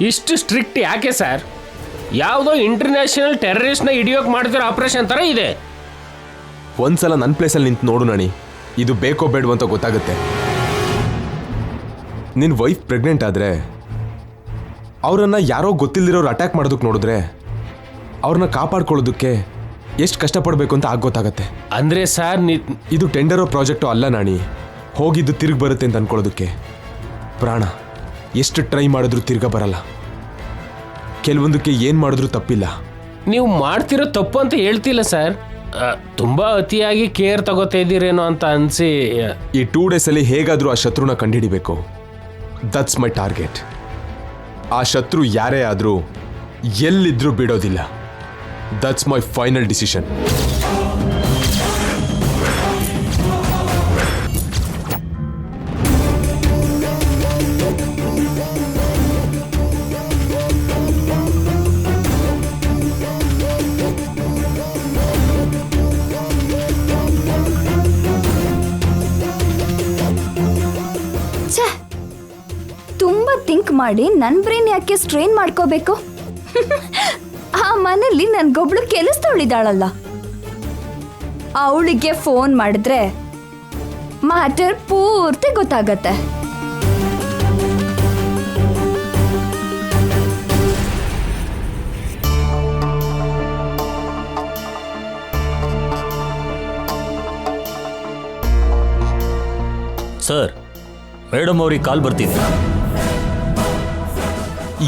ಇಷ್ಟು ಸ್ಟ್ರಿಕ್ಟ್ ಯಾಕೆ ಸರ್? ಯಾವುದೋ ಇಂಟರ್ನ್ಯಾಷನಲ್ ಟೆರರಿಸ್ಟ್ನ ಹಿಡಿಯೋಕೆ ಮಾಡ್ತಿರೋ ಆಪರೇಷನ್ ಥರ ಇದೆ. ಒಂದ್ಸಲ ನನ್ನ ಪ್ಲೇಸಲ್ಲಿ ನಿಂತು ನೋಡು ನಣಿ, ಇದು ಬೇಕೋ ಬೇಡವೋ ಅಂತ ಗೊತ್ತಾಗುತ್ತೆ. ನಿನ್ನ ವೈಫ್ ಪ್ರೆಗ್ನೆಂಟ್ ಆದರೆ ಅವರನ್ನು ಯಾರೋ ಗೊತ್ತಿಲ್ಲದಿರೋರು ಅಟ್ಯಾಕ್ ಮಾಡೋದಕ್ಕೆ ನೋಡಿದ್ರೆ ಅವ್ರನ್ನ ಕಾಪಾಡ್ಕೊಳ್ಳೋದಕ್ಕೆ ಎಷ್ಟು ಕಷ್ಟಪಡಬೇಕು ಅಂತ ಗೊತ್ತಾಗತ್ತೆ. ಅಂದರೆ ಸರ್ ಇದು ಟೆಂಡರೋ ಪ್ರಾಜೆಕ್ಟು ಅಲ್ಲ ನಾಣಿ, ಹೋಗಿದ್ದು ತಿರುಗಿ ಬರುತ್ತೆ ಅಂತ ಅನ್ಕೊಳ್ಳೋದಕ್ಕೆ. ಪ್ರಾಣ ಎಷ್ಟು ಟ್ರೈ ಮಾಡಿದ್ರೂ ತಿರ್ಗ ಬರಲ್ಲ. ಕೆಲವೊಂದಕ್ಕೆ ಏನು ಮಾಡಿದ್ರೂ ತಪ್ಪಿಲ್ಲ. ನೀವು ಮಾಡ್ತಿರೋ ತಪ್ಪು ಅಂತ ಹೇಳ್ತಿಲ್ಲ ಸರ್, ತುಂಬ ಅತಿಯಾಗಿ ಕೇರ್ ತಗೋತಾ ಇದ್ದೀರೇನೋ ಅಂತ ಅನಿಸಿ. ಈ 2 ಡೇಸಲ್ಲಿ ಹೇಗಾದರೂ ಆ ಶತ್ರುನ ಕಂಡುಹಿಡಿಬೇಕು. That's my target. ಆ ಶತ್ರು ಯಾರೇ ಆದರೂ ಎಲ್ಲಿದ್ರೂ ಬಿಡೋದಿಲ್ಲ. That's my final decision. Think ಮಾಡಿ ನನ್ನ ಬ್ರೈನ್ ಯಾಕೆ ಸ್ಟ್ರೈನ್ ಮಾಡ್ಕೋಬೇಕು? ಆ ಮನೇಲಿ ನನ್ಗೊಬ್ಳು ಕೆಲಸದವಳಿದ್ದಾಳಲ್ಲ, ಅವಳಿಗೆ ಫೋನ್ ಮಾಡಿದ್ರೆ ಮ್ಯಾಟರ್ ಪೂರ್ತಿ ಗೊತ್ತಾಗತ್ತೆ. ಸರ್, ಮೇಡಮ್ ಅವ್ರಿಗೆ ಕಾಲ್ ಬರ್ತಿದೆ.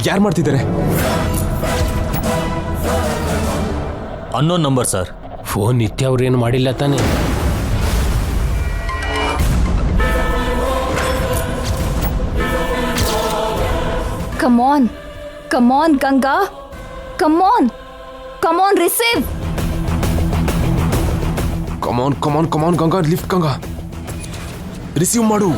ಯಾರು ಮಾಡ್ತಿದ್ದಾರೆ? Unknown number sir. ಫೋನ್ ನಿತ್ಯ ಅವ್ರೇನು ಮಾಡಿಲ್ಲ ತಾನೆ? ಕಮಾನ್ ಕಮಾನ್ ಗಂಗಾ, ಕಮಾನ್ ಕಮಾನ್ ರಿಸೀವ್. ಕಮಾನ್ ಕಮಾನ್ ಕಮಾನ್ ಗಂಗಾ, ಲಿಫ್ಟ್ ಗಂಗಾ, ರಿಸೀವ್ ಮಾಡು.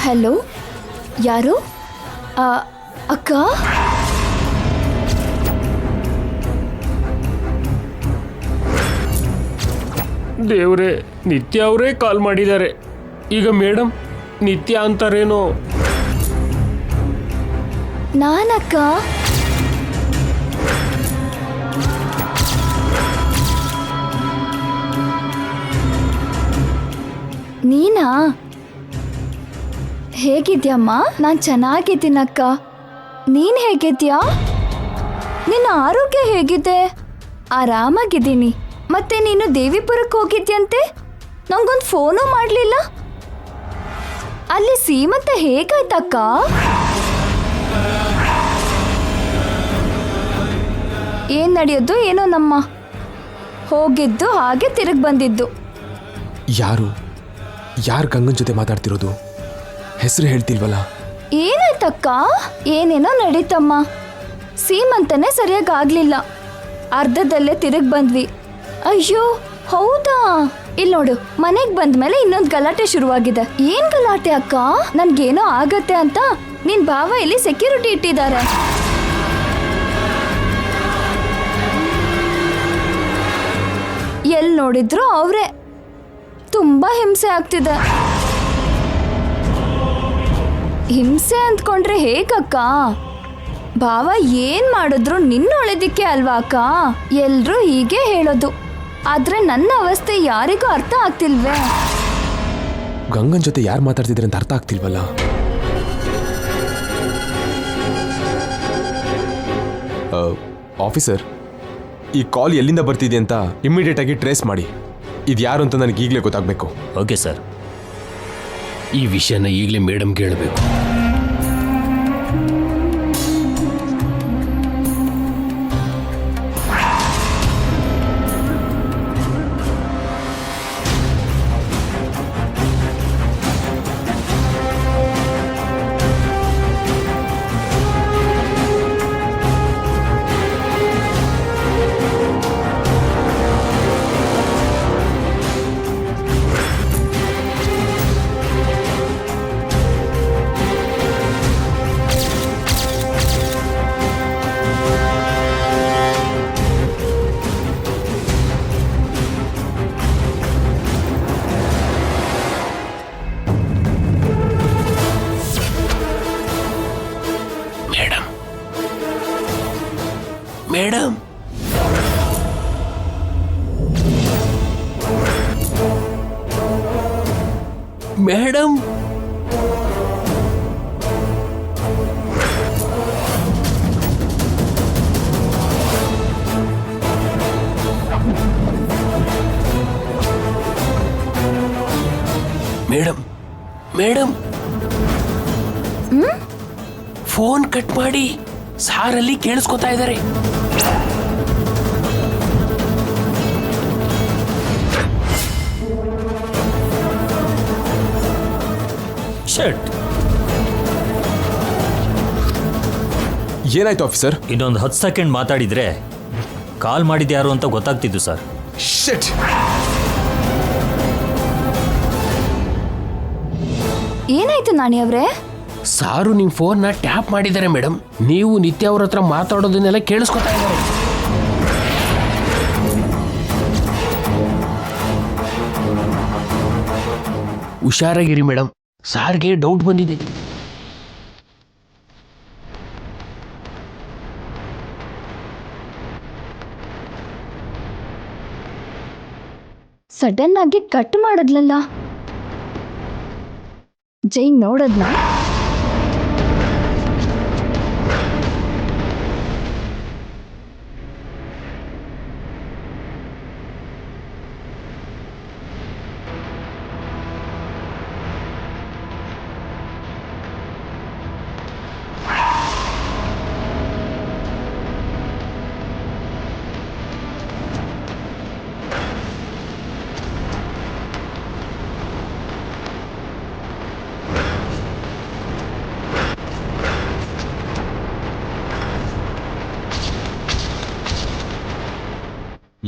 ಹಲೋ, ಯಾರು? ಅಕ್ಕ, ದೇವ್ರೆ, ನಿತ್ಯ ಅವರೇ ಕಾಲ್ ಮಾಡಿದ್ದಾರೆ. ಈಗ ಮೇಡಮ್ ನಿತ್ಯ ಅಂತಾರೇನೋ? ನಾನಕ್ಕ. ನೀನಾ? ಹೇಗಿದ್ಯಮ್ಮ? ನಾನು ಚೆನ್ನಾಗಿದ್ದೀನಕ್ಕ. ನೀನ್ ಹೇಗಿದ್ಯಾ? ನಿನ್ನ ಆರೋಗ್ಯ ಹೇಗಿದೆ? ಆರಾಮಾಗಿದ್ದೀನಿ. ಮತ್ತೆ ನೀನು ದೇವಿಪುರಕ್ಕೆ ಹೋಗಿದ್ಯಂತೆ, ನಂಗೊಂದು ಫೋನು ಮಾಡಲಿಲ್ಲ. ಅಲ್ಲಿ ಸೀಮಂತ ಹೇಗಾಯ್ತಕ್ಕ? ಏನ್ ನಡೆಯೋದು ಏನೋ ನಮ್ಮ. ಹೋಗಿದ್ದು ಹಾಗೆ ತಿರುಗಿ ಬಂದಿದ್ದು. ಯಾರು ಗಂಗನ್ ಜೊತೆ ಮಾತಾಡ್ತಿರೋದು? ಹೆಸರು ಹೇಳ್ತಿಲ್ವಲ್ಲ? ಏನಾಯ್ತಕ್ಕ? ಏನೇನೋ ನಡೀತಮ್ಮ. ಸೀಮಂತನೇ ಸರಿಯಾಗಿ ಆಗ್ಲಿಲ್ಲ, ಅರ್ಧದಲ್ಲೇ ತಿರುಗಿ ಬಂದ್ವಿ. ಅಯ್ಯೋ ಹೌದಾ? ಇಲ್ಲಿ ನೋಡು, ಮನೆಗೆ ಬಂದ್ಮೇಲೆ ಇನ್ನೊಂದು ಗಲಾಟೆ ಶುರುವಾಗಿದೆ. ಏನ್ ಗಲಾಟೆ ಅಕ್ಕ? ನನ್ಗೇನೋ ಆಗತ್ತೆ ಅಂತ ನಿನ್ ಭಾವ ಇಲ್ಲಿ ಸೆಕ್ಯೂರಿಟಿ ಇಟ್ಟಿದ್ದಾರೆ. ಎಲ್ಲಿ ನೋಡಿದ್ರು ಅವ್ರೆ. ತುಂಬಾ ಹಿಂಸೆ ಆಗ್ತಿದೆ. ಹಿಂಸೆ ಅಂದ್ಕೊಂಡ್ರೆ ಹೇಗಕ್ಕ? ಭಾವ ಏನ್ ಮಾಡಿದ್ರು ನಿನ್ನ ಒಳ್ಳೇದಕ್ಕೆ ಅಲ್ವಾ ಅಕ್ಕ? ಎಲ್ರೂ ಹೀಗೆ ಹೇಳೋದು, ಆದ್ರೆ ನನ್ನ ಅವಸ್ಥೆ ಯಾರಿಗೂ ಅರ್ಥ ಆಗ್ತಿಲ್ವೇ? ಗಂಗನ್ ಜೊತೆ ಯಾರು ಮಾತಾಡ್ತಿದ್ರೆ ಅಂತ ಅರ್ಥ ಆಗ್ತಿಲ್ವಲ್ಲ? ಆಫೀಸರ್, ಈ ಕಾಲ್ ಎಲ್ಲಿಂದ ಬರ್ತಿದೆ ಅಂತ ಇಮ್ಮಿಡಿಯೇಟ್ ಆಗಿ ಟ್ರೇಸ್ ಮಾಡಿ. ಇದು ಯಾರು ಅಂತ ನನಗೆ ಈಗಲೇ ಗೊತ್ತಾಗಬೇಕು. Okay sir. ಈ ವಿಷಯನ ಈಗಲೇ ಮೇಡಮ್ಗೆ ಹೇಳಬೇಕು. Madam madam madam madam phone cut ಮಾಡಿ ಸಾರಲ್ಲಿ ಕೇಳಿಸ್ಕೊತಾ ಇದ್ದಾರೆ. ಶಟ್. ಏನಾಯ್ತು ಆಫೀಸರ್? ಇನ್ನೊಂದು 10 ಸೆಕೆಂಡ್ ಮಾತಾಡಿದ್ರೆ ಕಾಲ್ ಮಾಡಿದ್ದು ಯಾರು ಅಂತ ಗೊತ್ತಾಗ್ತಿದ್ದು ಸರ್. ಶಿಟ್. ಏನಾಯ್ತು ನಾಣಿ ಅವ್ರೆ? ಸಾರು ನಿಮ್ ಫೋನ್ ನ ಟ್ಯಾಪ್ ಮಾಡಿದ್ದಾರೆ ಮೇಡಮ್. ನೀವು ನಿತ್ಯ ಅವ್ರ ಹತ್ರ ಮಾತಾಡೋದನ್ನೆಲ್ಲ ಕೇಳಿಸ್ಕೊತಾ ಇದ್ದಾರೆ. ಹುಷಾರಾಗಿರಿ ಮೇಡಮ್, ಸಾರ್ಗೆ ಡೌಟ್ ಬಂದಿದೆ. ಸಡನ್ ಆಗಿ ಕಟ್ ಮಾಡಿದ್ಲಲ್ಲ. ಜೈ ನೋಡದ್ನ?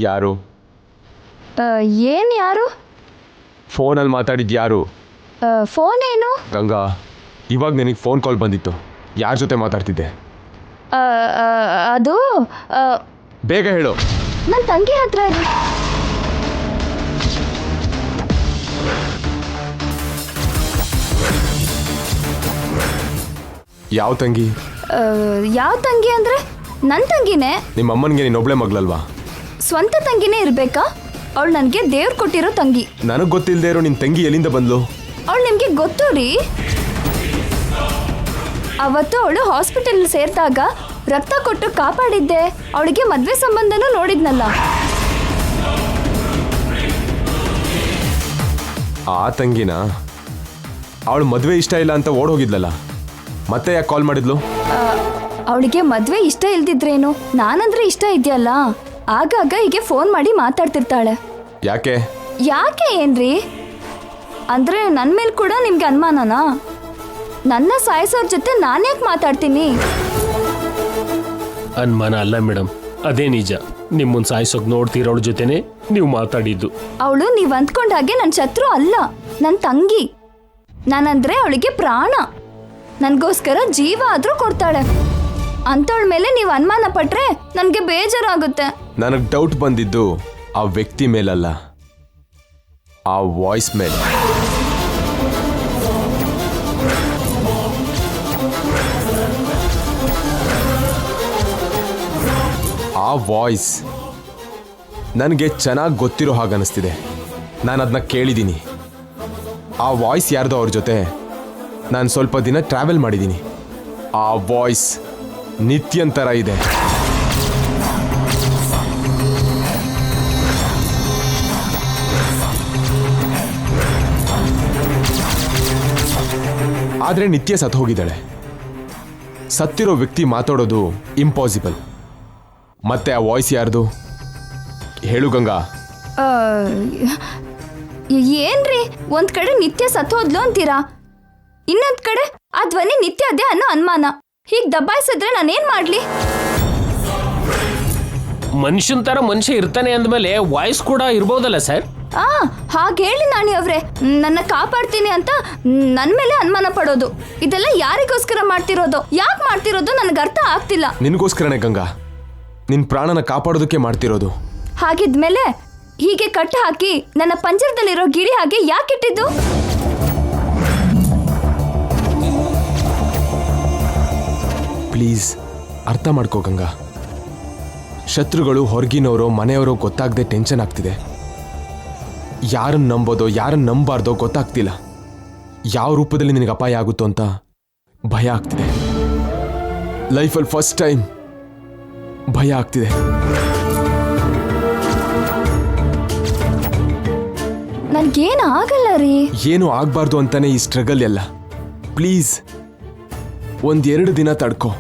ಯಾರು? ಏನ್ ಯಾರು? ಫೋನಲ್ಲಿ ಮಾತಾಡಿದ್ದು ಯಾರು? ಫೋನ್ ಏನು? ಗಂಗಾ, ಇವಾಗ ನಿನಗೆ ಫೋನ್ ಕಾಲ್ ಬಂದಿತ್ತು. ಯಾರ ಜೊತೆ ಮಾತಾಡ್ತಿದ್ದೆ? ಅದು ಬೇಗ ಹೇಳು. ನನ್ನ ತಂಗಿ ಹತ್ರ ಇದೆ. ಯಾವ ತಂಗಿ? ಯಾವ ತಂಗಿ ಅಂದ್ರೆ ನನ್ನ ತಂಗಿನೇ. ನಿಮ್ಮ ಅಮ್ಮನಿಗೆ ನೀನು ಒಬ್ಳೆ ಮಗಳಲ್ವಾ? ಸ್ವಂತ ತಂಗಿನೇ ಇರ್ಬೇಕಾ? ಅವಳು ನನಗೆ ದೇವ್ರು ಕೊಟ್ಟಿರೋ ತಂಗಿ. ನನಗೆ ಗೊತ್ತಿಲ್ಲದೆ ಇರೋ ನಿನ್ನ ತಂಗಿ ಎಲ್ಲಿಂದ ಬಂದ್ಲು? ಅವಳು ನಿಮಗೆ ಗೊತ್ತು ರೀ. ಅವತ್ತು ಅವಳು ಹಾಸ್ಪಿಟಲ್ ಸೇರಿದಾಗ ರಕ್ತ ಕೊಟ್ಟು ಕಾಪಾಡಿದ್ದೆ. ಅವಳಿಗೆ ಮದುವೆ ಸಂಬಂಧನೂ ನೋಡಿದ್ನಲ್ಲ. ಆ ತಂಗಿನ? ಅವಳು ಮದುವೆ ಇಷ್ಟ ಇಲ್ಲ ಅಂತ ಓಡೋಗಿದ್ಲಲ್ಲ, ಮತ್ತೆ ಯಾಕೆ ಕಾಲ್ ಮಾಡಿದ್ಲು? ಅವಳಿಗೆ ಮದುವೆ ಇಷ್ಟ ಇಲ್ದಿದ್ರೇನು, ನಾನಂದ್ರೆ ಇಷ್ಟ ಇದೆಯಲ್ಲ. ಆಗಾಗ ಹೀಗೆ ಫೋನ್ ಮಾಡಿ ಮಾತಾಡ್ತಿರ್ತಾಳೆ. ಯಾಕೆ? ಯಾಕೆ ಏನ್ರಿ? ಅಂದ್ರೆ ನನ್ನ ಮೇಲೆ ಕೂಡ ನಿಮ್ಗೆ ಅನುಮಾನನಾ? ನನ್ನ ಸಾಯಿಸೋರ್ ಜೊತೆ ನಾನ್ಯಾಕೆ ಮಾತಾಡ್ತೀನಿ? ಅನುಮಾನ ಅಲ್ಲ ಮೇಡಮ್, ಅದೇ ನಿಜ. ನಿಮ್ಮನ್ ಸಾಯಿಸೋಕ್ ನೋಡ್ತಿರೋಳ ಜೊತೆನೆ ನೀವು ಮಾತಾಡಿದ್ದು. ಅವಳು ನೀವ್ ಅಂದ್ಕೊಂಡ ಹಾಗೆ ನನ್ನ ಶತ್ರು ಅಲ್ಲ, ನನ್ನ ತಂಗಿ. ನಾನಂದ್ರೆ ಅವಳಿಗೆ ಪ್ರಾಣ. ನನಗೋಸ್ಕರ ಜೀವ ಆದ್ರೂ ಕೊಡ್ತಾಳೆ. ಅಂತವಳ ಮೇಲೆ ನೀವು ಅನುಮಾನ ಪಟ್ರೆ ನನಗೆ ಬೇಜಾರಾಗುತ್ತೆ. ನನಗೆ ಡೌಟ್ ಬಂದಿದ್ದು ಆ ವ್ಯಕ್ತಿ ಮೇಲಲ್ಲ, ಆ ವಾಯ್ಸ್ ಮೇಲೆ. ಆ ವಾಯ್ಸ್ ನನಗೆ ಚೆನ್ನಾಗಿ ಗೊತ್ತಿರೋ ಹಾಗೆ ಅನಿಸ್ತಿದೆ. ನಾನು ಅದನ್ನ ಕೇಳಿದ್ದೀನಿ. ಆ ವಾಯ್ಸ್ ಯಾರ್ದೋ ಅವ್ರ ಜೊತೆ ನಾನು ಸ್ವಲ್ಪ ದಿನ ಟ್ರಾವೆಲ್ ಮಾಡಿದ್ದೀನಿ. ಆ ವಾಯ್ಸ್ ನಿತ್ಯನ್ ಥರ ಇದೆ. ಆದರೆ ನಿತ್ಯ ಸತ್ತು ಹೋಗಿದ್ದಾಳೆ. ಸತ್ತಿರೋ ವ್ಯಕ್ತಿ ಮಾತಾಡೋದು ಇಂಪಾಸಿಬಲ್. ಮತ್ತೆ ಆ ವಾಯ್ಸ್ ಯಾರ್ದು ಹೇಳು ಗಂಗಾ? ಏನ್ರಿ, ಒಂದ್ ಕಡೆ ನಿತ್ಯ ಸತ್ತೋದ್ಲು ಅಂತೀರಾ, ಇನ್ನೊಂದ್ ಕಡೆ ಆ ಧ್ವನಿ ನಿತ್ಯ ಅದೇ ಅನ್ನೋ ಅನುಮಾನ. ಹೀಗ್ ದಬ್ಬಾಯಿಸಿದ್ರೆ ನಾನೇನ್ ಮಾಡ್ಲಿ? ಮನುಷ್ಯನ್ ತರ ಮನುಷ್ಯ ಇರ್ತಾನೆ ಅಂದ್ಮೇಲೆ ವಾಯ್ಸ್ ಕೂಡ ಇರ್ಬೋದಲ್ಲ ಸರ್? ಹಾಗೆ ಹೇಳಿ ನಾಣಿ ಅವ್ರೆ, ನನ್ನ ಕಾಪಾಡ್ತೀನಿ ಅಂತ ನನ್ ಮೇಲೆ ಅನುಮಾನ ಪಡೋದು ಇದೆಲ್ಲ ಯಾರಿಗೋಸ್ಕರ ಮಾಡ್ತಿರೋದು, ಯಾಕೆ ಮಾಡ್ತಿರೋದು ನನಗೆ ಅರ್ಥ ಆಗ್ತಿಲ್ಲ. ನಿನಗೋಸ್ಕರನೇ ಗಂಗಾ, ನಿನ್ ಪ್ರಾಣನ ಕಾಪಾಡೋದಕ್ಕೆ ಮಾಡ್ತಿರೋದು. ಹಾಗಿದ್ಮೇಲೆ ಹೀಗೆ ಕಟ್ಟು ಹಾಕಿ ನನ್ನ ಪಂಜರದಲ್ಲಿರೋ ಗಿಳಿ ಹಾಗೆ ಯಾಕಿಟ್ಟಿದ್ದು? ಪ್ಲೀಸ್ ಅರ್ಥ ಮಾಡ್ಕೋ ಗಂಗಾ. ಶತ್ರುಗಳು ಹೊರಗಿನವರೋ ಮನೆಯವರೋ ಗೊತ್ತಾಗದೆ ಟೆನ್ಷನ್ ಆಗ್ತಿದೆ. ಯಾರನ್ನು ನಂಬೋದೋ ಯಾರನ್ನು ನಂಬಾರ್ದೋ ಗೊತ್ತಾಗ್ತಿಲ್ಲ. ಯಾವ ರೂಪದಲ್ಲಿ ನಿನಗೆ ಅಪಾಯ ಆಗುತ್ತೋ ಅಂತ ಭಯ ಆಗ್ತಿದೆ. ಲೈಫಲ್ಲಿ ಫಸ್ಟ್ ಟೈಮ್ ಭಯ ಆಗ್ತಿದೆ. ನನ್ಗೇನು ಆಗಲ್ಲ ರೀ. ಏನು ಆಗ್ಬಾರ್ದು ಅಂತಾನೆ ಈ ಸ್ಟ್ರಗಲ್ ಎಲ್ಲ. ಪ್ಲೀಸ್ 1-2 ದಿನ ತಡ್ಕೋ.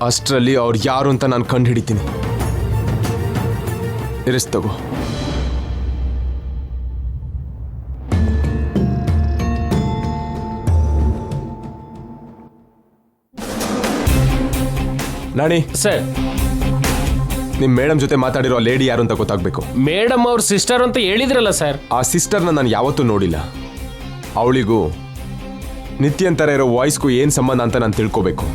ಅಷ್ಟರಲ್ಲಿ ಅವ್ರು ಯಾರು ಅಂತ ನಾನು ಕಂಡು ಹಿಡಿತೀನಿ. ರೆಸ್ಟ್ ತಗೋ. ನಾಣಿ, ಸರ್, ನಿಮ್ ಮೇಡಮ್ ಜೊತೆ ಮಾತಾಡಿರೋ ಆ ಲೇಡಿ ಯಾರು ಅಂತ ಗೊತ್ತಾಗ್ಬೇಕು. ಮೇಡಮ್ ಅವ್ರ ಸಿಸ್ಟರ್ ಅಂತ ಹೇಳಿದ್ರಲ್ಲ ಸರ್. ಆ ಸಿಸ್ಟರ್ನ ನಾನು ಯಾವತ್ತೂ ನೋಡಿಲ್ಲ. ಅವಳಿಗೂ ನಿತ್ಯಂತರ ಇರೋ ವಾಯ್ಸ್ಗೂ ಏನು ಸಂಬಂಧ ಅಂತ ನಾನು ತಿಳ್ಕೋಬೇಕು.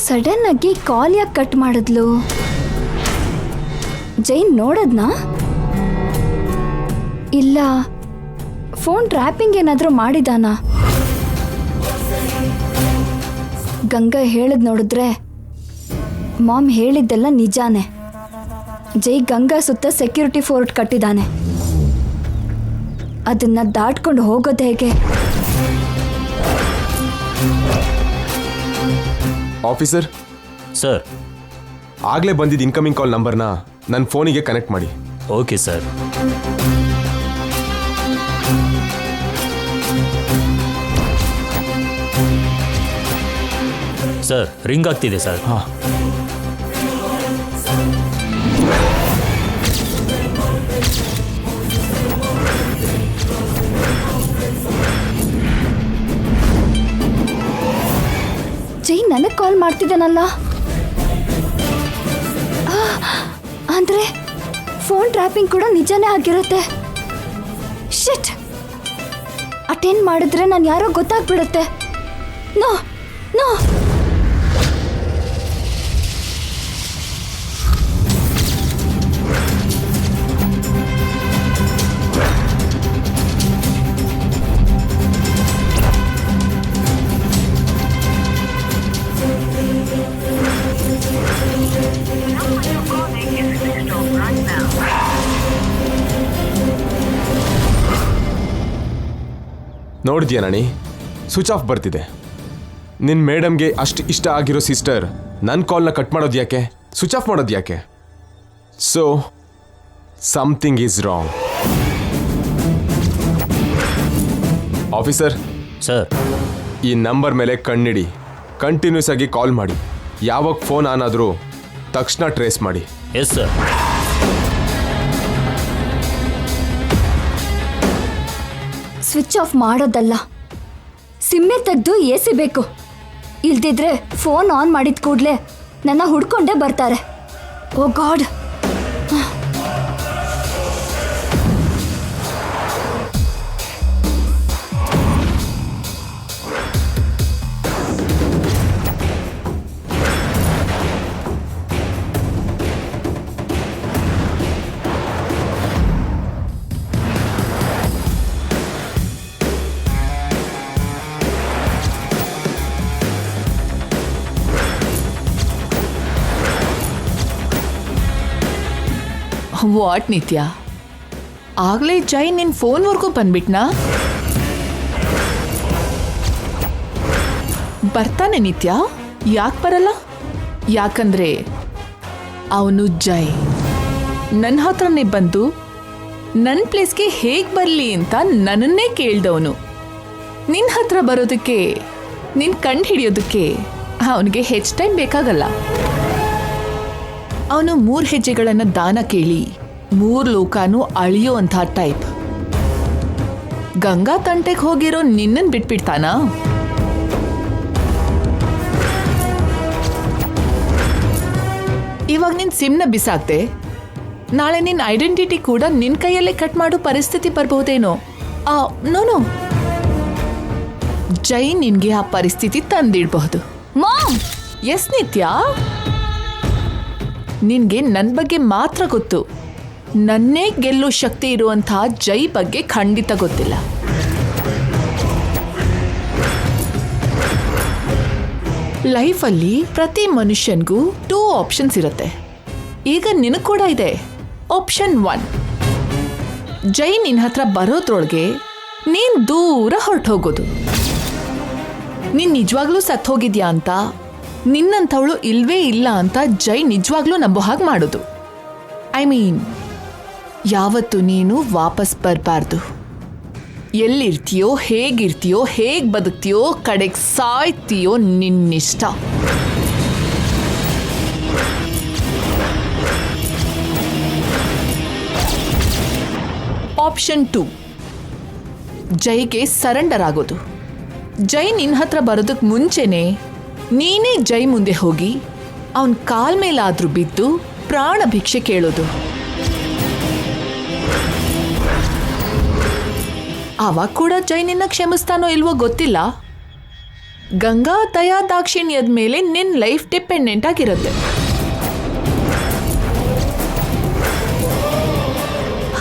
ಸಡನ್ ಆಗಿ ಕಾಲ್ ಯಾಕೆ ಕಟ್ ಮಾಡಿದ್ಲು? ಜೈನ್ ನೋಡದ್ನಾ? ಇಲ್ಲ ಫೋನ್ ಟ್ರ್ಯಾಪಿಂಗ್ ಏನಾದರೂ ಮಾಡಿದಾನಾ? ಗಂಗಾ ಹೇಳಿದ್ ನೋಡಿದ್ರೆ ಮಾಮ್ ಹೇಳಿದ್ದೆಲ್ಲ ನಿಜಾನೇ. ಜೈ ಗಂಗಾ ಸುತ್ತ ಸೆಕ್ಯೂರಿಟಿ ಫೋರ್ಟ್ ಕಟ್ಟಿದ್ದಾನೆ. ಅದನ್ನ ದಾಟ್ಕೊಂಡು ಹೋಗೋದು ಹೇಗೆ? Officer sir. ಆಗಲೇ ಬಂದಿದ್ದ ಇನ್ಕಮಿಂಗ್ ಕಾಲ್ ನಂಬರ್ನ ನನ್ನ ಫೋನಿಗೆ ಕನೆಕ್ಟ್ ಮಾಡಿ. Okay sir. ಸರ್, ರಿಂಗ್ ಆಗ್ತಿದೆ ಸರ್. ಹಾಂ. ಜೈ ನನಗೆ ಕಾಲ್ ಮಾಡ್ತಿದ್ದಾನಲ್ಲ. ಅಂದ್ರೆ ಫೋನ್ ಟ್ರ್ಯಾಪಿಂಗ್ ಕೂಡ ನಿಜಾನೇ ಆಗಿರುತ್ತೆ. ಶಿಟ್, ಅಟೆಂಡ್ ಮಾಡಿದ್ರೆ ನಾನು ಯಾರೋ ಗೊತ್ತಾಗ್ಬಿಡುತ್ತೆ. No no. ನೋಡಿದ್ಯಾ ನಾಣಿ, ಸ್ವಿಚ್ ಆಫ್ ಬರ್ತಿದೆ. ನಿನ್ನ ಮೇಡಮ್ಗೆ ಅಷ್ಟು ಇಷ್ಟ ಆಗಿರೋ ಸಿಸ್ಟರ್ ನನ್ನ ಕಾಲ್ನ ಕಟ್ ಮಾಡೋದು ಯಾಕೆ, ಸ್ವಿಚ್ ಆಫ್ ಮಾಡೋದು ಯಾಕೆ? So something is wrong. Officer sir, ಈ ನಂಬರ್ ಮೇಲೆ ಕಣ್ಣಿಡಿ. ಕಂಟಿನ್ಯೂಸ್ ಆಗಿ ಕಾಲ್ ಮಾಡಿ. ಯಾವಾಗ ಫೋನ್ ಆನ್ ಆದರೂ ತಕ್ಷಣ ಟ್ರೇಸ್ ಮಾಡಿ. Yes sir. ಸ್ವಿಚ್ ಆಫ್ ಮಾಡೋದಲ್ಲ, ಸಿಮ್ಮೆ ತೆಗೆದು ಎಸಿ ಬೇಕು. ಇಲ್ದಿದ್ರೆ ಫೋನ್ ಆನ್ ಮಾಡಿದ ಕೂಡಲೇ ನನ್ನ ಹುಡ್ಕೊಂಡೇ ಬರ್ತಾರೆ. ಓ ಗಾಡ್. ವಾಟ್ ನಿತ್ಯ, ಆಗಲೇ ಜೈ ನಿನ್ನ ಫೋನ್ವರೆಗೂ ಬಂದ್ಬಿಟ್ನಾ? ಬರ್ತಾನೆ ನಿತ್ಯ, ಯಾಕೆ ಬರಲ್ಲ? ಯಾಕಂದ್ರೆ ಅವನು ಜೈ ನನ್ನ ಹತ್ರನೇ ಬಂದು ನನ್ನ ಪ್ಲೇಸ್ಗೆ ಹೇಗೆ ಬರಲಿ ಅಂತ ನನ್ನನ್ನೇ ಕೇಳ್ದವನು. ನಿನ್ನ ಹತ್ರ ಬರೋದಕ್ಕೆ, ನಿನ್ನ ಕಂಡು ಹಿಡಿಯೋದಕ್ಕೆ ಅವನಿಗೆ ಹೆಚ್ಚು ಟೈಮ್ ಬೇಕಾಗಲ್ಲ. ಅವನು 3 ಹೆಜ್ಜೆಗಳನ್ನು ದಾನ ಕೇಳಿ 3 ಲೋಕಾನು ಅಳಿಯೋ ಅಂಥ ಟೈಪ್. ಗಂಗಾ ತಂಟೆಗೆ ಹೋಗಿರೋ ನಿನ್ನನ್ನು ಬಿಟ್ಬಿಡ್ತಾನಾ? ಇವಾಗ ನಿನ್ನ ಸಿಮ್ನ ಬಿಸಾಕ್ದೆ, ನಾಳೆ ನಿನ್ನ ಐಡೆಂಟಿಟಿ ಕೂಡ ನಿನ್ನ ಕೈಯಲ್ಲೇ ಕಟ್ ಮಾಡೋ ಪರಿಸ್ಥಿತಿ ಬರ್ಬೋದೇನೋ. ನೋನು ಜೈ ನಿನ್ಗೆ ಆ ಪರಿಸ್ಥಿತಿ ತಂದಿಡಬಹುದು. ಮಾಮ್ ಎಸ್ ನಿತ್ಯ, ನಿನ್ಗೆ ನನ್ ಬಗ್ಗೆ ಮಾತ್ರ ಗೊತ್ತು. ನನ್ನೇ ಗೆಲ್ಲೋ ಶಕ್ತಿ ಇರುವಂತಹ ಜೈ ಬಗ್ಗೆ ಖಂಡಿತ ಗೊತ್ತಿಲ್ಲ. ಲೈಫಲ್ಲಿ ಪ್ರತಿ ಮನುಷ್ಯನ್ಗೂ 2 ಆಪ್ಷನ್ಸ್ ಇರುತ್ತೆ. ಈಗ ನಿನಗೆ ಕೂಡ ಇದೆ. ಆಪ್ಷನ್ 1, ಜೈ ನಿನ್ನ ಹತ್ರ ಬರೋದ್ರೊಳಗೆ ನೀನ್ ದೂರ ಹೊರಟೋಗೋದು. ನೀನ್ ನಿಜವಾಗ್ಲೂ ಸತ್ ಹೋಗಿದ್ಯಾ ಅಂತ, ನಿನ್ನಂಥವಳು ಇಲ್ವೇ ಇಲ್ಲ ಅಂತ ಜೈ ನಿಜವಾಗ್ಲೂ ನಂಬೋ ಹಾಗೆ ಮಾಡೋದು. ಐ ಮೀನ್, ಯಾವತ್ತು ನೀನು ವಾಪಸ್ ಬರಬಾರ್ದು. ಎಲ್ಲಿರ್ತೀಯೋ, ಹೇಗಿರ್ತೀಯೋ, ಹೇಗೆ ಬದುಕ್ತೀಯೋ, ಕಡೆಗೆ ಸಾಯ್ತೀಯೋ ನಿನ್ನಿಷ್ಟ. ಆಪ್ಷನ್ 2, ಜೈಗೆ ಸರೆಂಡರ್ ಆಗೋದು. ಜೈ ನಿನ್ನ ಹತ್ರ ಬರೋದಕ್ಕೆ ಮುಂಚೆನೆ ನೀನೇ ಜೈ ಮುಂದೆ ಹೋಗಿ ಅವನ ಕಾಲ್ ಮೇಲಾದ್ರೂ ಬಿದ್ದು ಪ್ರಾಣ ಭಿಕ್ಷೆ ಕೇಳೋದು. ಆವಾಗ ಕೂಡ ಜೈ ನಿನ್ನ ಕ್ಷಮಿಸ್ತಾನೋ ಇಲ್ವೋ ಗೊತ್ತಿಲ್ಲ. ಗಂಗಾ ದಯಾ ದಾಕ್ಷಿಣ್ಯದ ಮೇಲೆ ನಿನ್ನ ಲೈಫ್ ಡಿಪೆಂಡೆಂಟ್ ಆಗಿರುತ್ತೆ.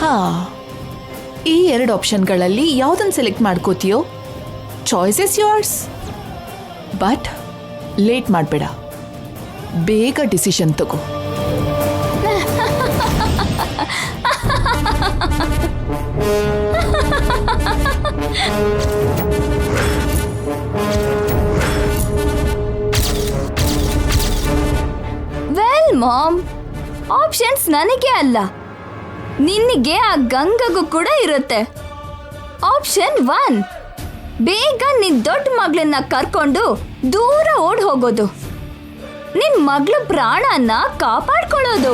ಹಾ, ಈ 2 ಆಪ್ಷನ್ಗಳಲ್ಲಿ ಯಾವುದನ್ನು ಸೆಲೆಕ್ಟ್ ಮಾಡ್ಕೋತೀಯೋ, choice is yours. But late ಮಾಡಬೇಡ, ಬೇಗ ಡಿಸಿಷನ್ ತಗೋ. ವೆಲ್ ಮಾಮ್, ಆಪ್ಷನ್ಸ್ ನನಗೆ ಅಲ್ಲ, ನಿನಗೆ ಆ ಗಂಗಗೂ ಕೂಡ ಇರುತ್ತೆ. ಆಪ್ಷನ್ 1, ಬೇಗ ನಿನ್ ದೊಡ್ಡ ಮಗಳನ್ನ ಕರ್ಕೊಂಡು ದೂರ ಓಡ್ ಹೋಗೋದು, ನಿನ್ ಮಗಳ ಪ್ರಾಣನ ಕಾಪಾಡ್ಕೊಳ್ಳೋದು.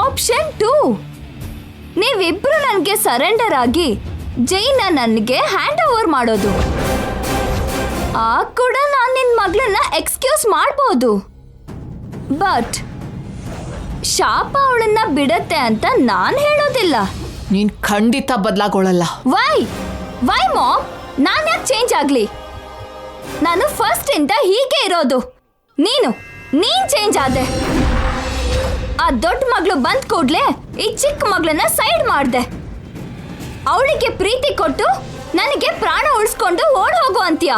ಆಪ್ಷನ್ 2, ನೀವಿಬ್ರು ನನಗೆ ಸರೆಂಡರ್ ಆಗಿ ಜೈನ ನನಗೆ ಹ್ಯಾಂಡ್ ಓವರ್ ಮಾಡೋದು. ಆಗ ಕೂಡ ನಾನು ನಿನ್ ಮಗಳನ್ನ ಎಕ್ಸ್ಕ್ಯೂಸ್ ಮಾಡ್ಬೋದು. ಬಟ್ ಶಾಪ ಅವಳನ್ನ ಬಿಡತ್ತೆ ಅಂತ ನಾನು ಹೇಳೋದಿಲ್ಲ. ನೀನ್ ಖಂಡಿತ ಬದಲಾಗೋಳಲ್ಲ. ವೈ ಮಾಮ್, ನಾನು ಯಾಕೆ ಚೇಂಜ್ ಆಗ್ಲಿ? ನಾನು ಫಸ್ಟ್ ಇಂದ ಹೀಗೆ ಇರೋದು. ನೀನ್ ಚೇಂಜ್ ಆದೆ. ಆ ದೊಡ್ಡ ಮಗಳು ಬಂದ್ ಕೂಡ್ಲೆ ಈ ಚಿಕ್ಕ ಮಗಳನ್ನ ಸೈಡ್ ಮಾಡ್ದೆ. ಅವಳಿಗೆ ಪ್ರೀತಿ ಕೊಟ್ಟು ನನಗೆ ಪ್ರಾಣ ಉಳಿಸ್ಕೊಂಡು ಓಡ್ ಹೋಗು ಅಂತೀಯ?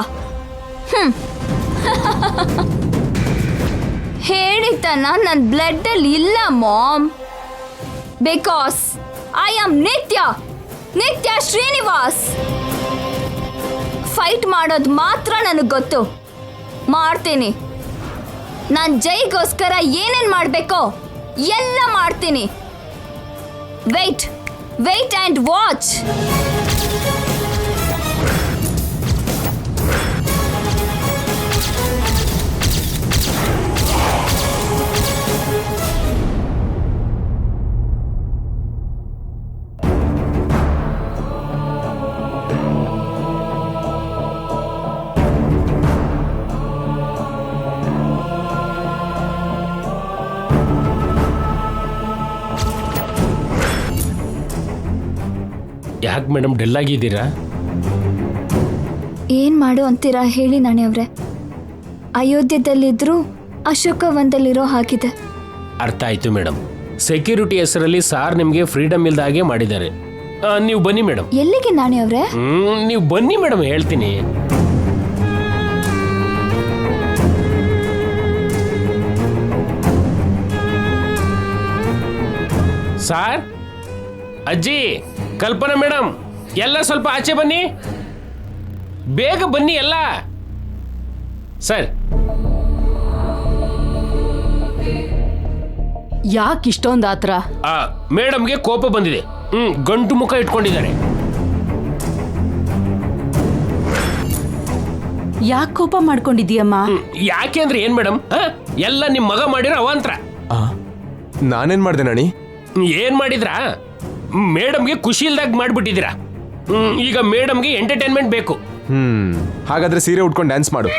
ಹೇಳಿತನ ನನ್ನ ಬ್ಲಡ್ ಅಲ್ಲಿ ಇಲ್ಲ ಮಾಮ್. ಬಿಕಾಸ್ ಐ ಆಮ್ ನಿತ್ಯ ಶ್ರೀನಿವಾಸ್. ಫೈಟ್ ಮಾಡೋದು ಮಾತ್ರ ನನಗೆ ಗೊತ್ತು, ಮಾಡ್ತೀನಿ. ನಾನು ಜೈಗೋಸ್ಕರ ಏನೇನ್ ಮಾಡಬೇಕೋ ಎಲ್ಲ ಮಾಡ್ತೀನಿ. Wait and watch. ಯಾಕೆ ಮೇಡಮ್ ಡೆಲ್ ಆಗಿದ್ದೀರಾ? ಏನ್ ಮಾಡು ಅಂತೀರಾ ಹೇಳಿ ನಾಣಿಯವ್ರೆ? ಅಯೋಧ್ಯದಲ್ಲಿದ್ರು ಅಶೋಕವನದಲ್ಲಿರೋ ಹಾಗಿದೆ. ಅರ್ಥ ಆಯ್ತು ಮೇಡಮ್. ಸೆಕ್ಯೂರಿಟಿ ಹೆಸರಲ್ಲಿ ಸಾರ್ ನಿಮಗೆ ಫ್ರೀಡಮ್ ಇಲ್ದ ಹಾಗೆ ಮಾಡಿದ್ದಾರೆ. ನೀವು ಬನ್ನಿ ಮೇಡಮ್. ಎಲ್ಲಿಗೆ ನಾಣಿಯವ್ರೆ? ನೀವು ಬನ್ನಿ ಮೇಡಮ್, ಹೇಳ್ತೀನಿ. ಸಾರ್, ಅಜ್ಜಿ, ಕಲ್ಪನಾ ಮೇಡಮ್, ಎಲ್ಲ ಸ್ವಲ್ಪ ಆಚೆ ಬನ್ನಿ, ಬೇಗ ಬನ್ನಿ ಎಲ್ಲ. ಸರ್, ಯಾಕೆ ಇಷ್ಟೊಂದು ಆತ್ರ? ಮೇಡಮ್ಗೆ ಕೋಪ ಬಂದಿದೆ. ಗಂಟು ಮುಖ ಇಟ್ಕೊಂಡಿದ್ದಾರೆ. ಯಾಕೆ ಕೋಪ ಮಾಡ್ಕೊಂಡಿದೀಯಮ್ಮ? ಯಾಕೆ ಅಂದ್ರೆ ಏನ್ ಮೇಡಮ್, ಎಲ್ಲ ನಿಮ್ ಮಗ ಮಾಡಿರೋ ಅವಾಂತರ. ನಾನೇನ್ ಮಾಡ್ದೆ ನಾಣಿ? ಏನ್ ಮಾಡಿದ್ರಾ? ಮೇಡಮ್ಗೆ ಖುಷಿ ಇಲ್ದಾಗ ಮಾಡ್ಬಿಟ್ಟಿದ್ದೀರಾ. ಈಗ ಮೇಡಮ್ಗೆ ಎಂಟರ್ಟೈನ್ಮೆಂಟ್ ಬೇಕು. ಹಾಗಾದ್ರೆ ಸೀರೆ ಉಟ್ಕೊಂಡು ಡ್ಯಾನ್ಸ್ ಮಾಡು.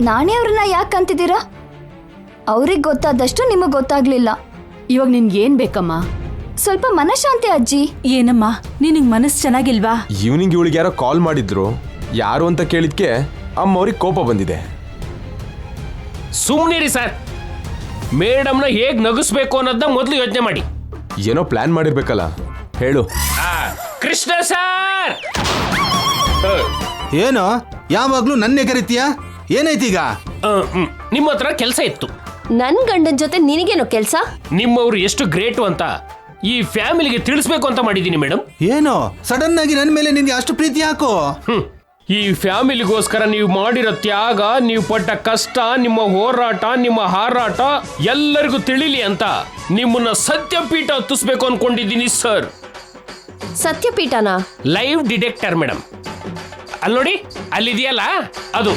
ನಾಣಿಯವ್ರನ್ನ ಯಾಕೆ ಅಂತಿದ್ದೀರಾ? ಅವ್ರಿಗೆ ಗೊತ್ತಾದಷ್ಟು ನಿಮಗೆ ಗೊತ್ತಾಗ್ಲಿಲ್ಲ. ಇವಾಗ ನಿನ್ಗೆ ಏನ್ ಬೇಕಮ್ಮ? ಸ್ವಲ್ಪ ಮನಶಾಂತಿ ಅಜ್ಜಿ. ಏನಮ್ಮ ನಿನಗ್ ಮನಸ್ಸು ಚೆನ್ನಾಗಿಲ್ವಾ? ಈವ್ನಿಂಗ್ ಇವಳಿಗೆ ಯಾರೋ ಕಾಲ್ ಮಾಡಿದ್ರು, ಯಾರು ಅಂತ ಕೇಳಿದ್ಕೆ ಅಮ್ಮವ್ರಿಗೆ ಕೋಪ ಬಂದಿದೆ. ಸುಮ್ನಿರಿ ಸರ್. ಮೇಡಮ್ನ ಹೇಗ್ ನಗಿಸ್ಬೇಕು ಅನ್ನೋದನ್ನ ಮೊದಲು ಯೋಚನೆ ಮಾಡಿ. ಏನೋ ಪ್ಲಾನ್ ಮಾಡಿರ್ಬೇಕಲ್ಲ, ಹೇಳು. ಕೃಷ್ಣ ಸರ್, ಏನು ಯಾವಾಗ್ಲೂ ನನ್ನ ಕರಿತೀಯ? ಏನೈತೀಗ? ನಿಮ್ಮ ಹತ್ರ ಕೆಲಸ ಇತ್ತು. ನನ್ ಗಂಡನ್ ಜೊತೆ ನಿನಗೇನೋ ಕೆಲ್ಸ? ನಿಮ್ಮವ್ರು ಎಷ್ಟು ಗ್ರೇಟು ಅಂತ ಈ ಫ್ಯಾಮಿಲಿಗೆ ತಿಳಿಸ್ಬೇಕು ಅಂತ ಮಾಡಿದ್ದೀನಿ ಮೇಡಮ್. ಏನು ಸಡನ್ ಆಗಿ ನನ್ನ ಮೇಲೆ ನಿನ್ಗೆ ಅಷ್ಟು ಪ್ರೀತಿ ಯಾಕೋ? ಈ ಫ್ಯಾಮಿಲಿಗೋಸ್ಕರ ನೀವು ಮಾಡಿರೋ ತ್ಯಾಗ, ನೀವು ಪಟ್ಟ ಕಷ್ಟ, ನಿಮ್ಮ ಹೋರಾಟ, ನಿಮ್ಮ ಹಾರಾಟ ಎಲ್ಲರಿಗೂ ತಿಳಿಲಿ ಅಂತ ನಿಮ್ಮನ್ನ ಸತ್ಯಪೀಠ ಹತ್ತಿಸ್ಬೇಕು ಅನ್ಕೊಂಡಿದ್ದೀನಿ ಸರ್. ಸತ್ಯಪೀಠನಾ? Lie detector madam. ಅಲ್ಲಿ ನೋಡಿ, ಅಲ್ಲಿದೆಯಲ್ಲ ಅದು.